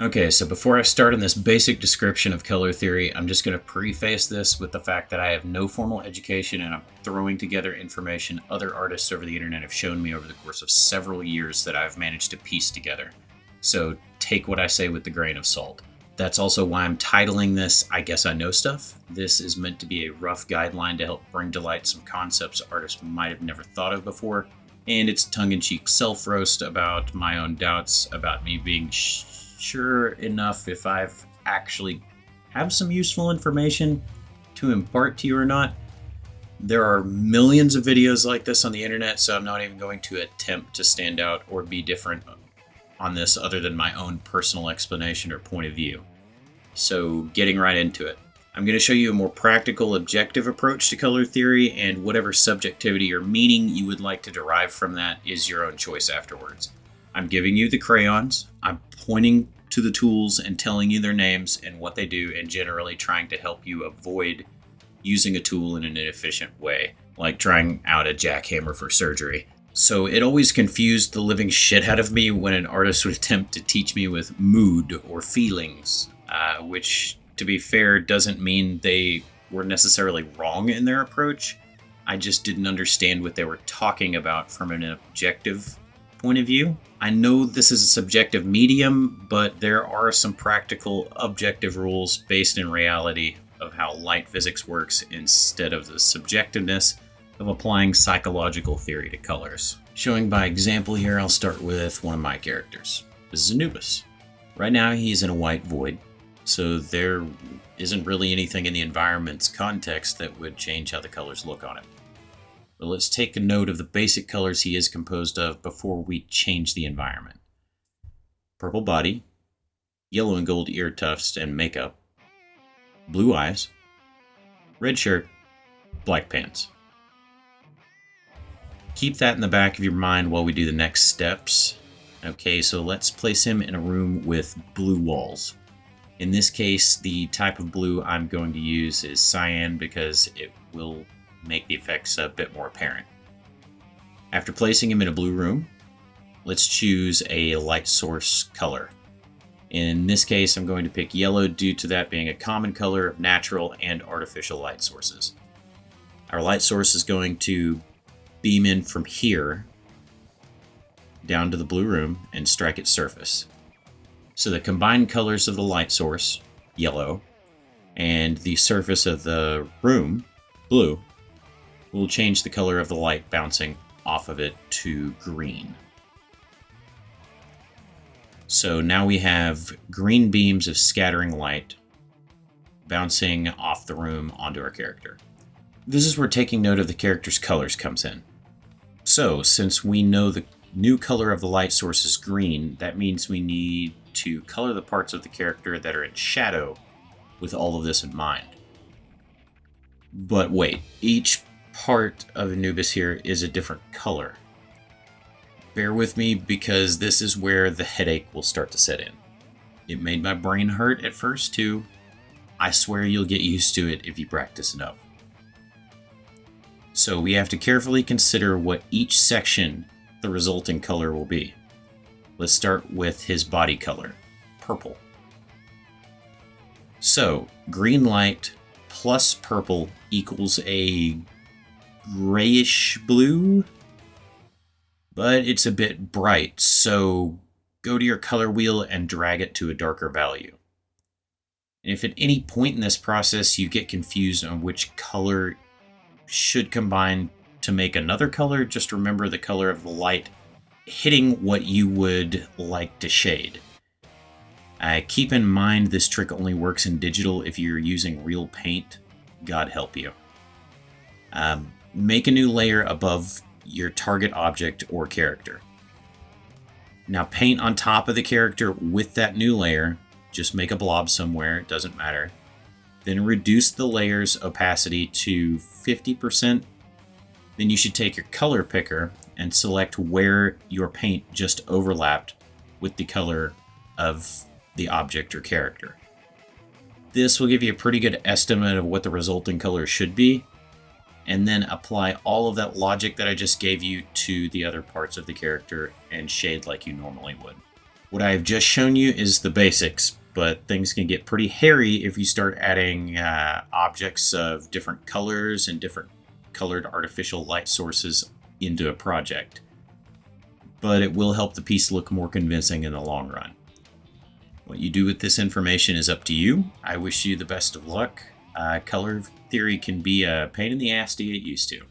Okay, so before I start on this basic description of color theory, I'm just going to preface this with the fact that I have no formal education and I'm throwing together information other artists over the internet have shown me over the course of several years that I've managed to piece together. So take what I say with the grain of salt. That's also why I'm titling this I Guess I Know Stuff. This is meant to be a rough guideline to help bring to light some concepts artists might have never thought of before, and it's a tongue-in-cheek self-roast about my own doubts about me being sure enough if I've actually have some useful information to impart to you or not. There are millions of videos like this on the internet, so I'm not even going to attempt to stand out or be different on this other than my own personal explanation or point of view. So getting right into it. I'm going to show you a more practical, objective approach to color theory, and whatever subjectivity or meaning you would like to derive from that is your own choice afterwards. I'm giving you the crayons, I'm pointing to the tools and telling you their names and what they do, and generally trying to help you avoid using a tool in an inefficient way, like trying out a jackhammer for surgery. So it always confused the living shit out of me when an artist would attempt to teach me with mood or feelings, which, to be fair, doesn't mean they were necessarily wrong in their approach. I just didn't understand what they were talking about from an objective point of view. I know this is a subjective medium, but there are some practical objective rules based in reality of how light physics works instead of the subjectiveness of applying psychological theory to colors. Showing by example here, I'll start with one of my characters. This is Anubis. Right now he's in a white void, so there isn't really anything in the environment's context that would change how the colors look on him. But let's take a note of the basic colors he is composed of before we change the environment. Purple body, yellow and gold ear tufts and makeup, blue eyes, red shirt, black pants. Keep that in the back of your mind while we do the next steps. Okay, so let's place him in a room with blue walls. In this case, the type of blue I'm going to use is cyan because it will make the effects a bit more apparent. After placing him in a blue room, let's choose a light source color. In this case, I'm going to pick yellow due to that being a common color of natural and artificial light sources. Our light source is going to beam in from here down to the blue room and strike its surface. So the combined colors of the light source, yellow, and the surface of the room, blue, will change the color of the light bouncing off of it to green. So now we have green beams of scattering light bouncing off the room onto our character. This is where taking note of the character's colors comes in. So since we know the new color of the light source is green, that means we need to color the parts of the character that are in shadow with all of this in mind. But wait, each part of Anubis here is a different color. Bear with me because this is where the headache will start to set in. It made my brain hurt at first too. I swear you'll get used to it if you practice enough. So we have to carefully consider what each section the resulting color will be. Let's start with his body color, purple. So green light plus purple equals a grayish blue, but it's a bit bright, so go to your color wheel and drag it to a darker value. And if at any point in this process you get confused on which color should combine to make another color, just remember the color of the light hitting what you would like to shade. Keep in mind this trick only works in digital if you're using real paint. God help you. Make a new layer above your target object or character. Now paint on top of the character with that new layer. Just make a blob somewhere, it doesn't matter. Then reduce the layer's opacity to 50%. Then you should take your color picker and select where your paint just overlapped with the color of the object or character. This will give you a pretty good estimate of what the resulting color should be, and then apply all of that logic that I just gave you to the other parts of the character and shade like you normally would. What I have just shown you is the basics, but things can get pretty hairy if you start adding objects of different colors and different colored artificial light sources into a project. But it will help the piece look more convincing in the long run. What you do with this information is up to you. I wish you the best of luck. Color theory can be a pain in the ass to get used to.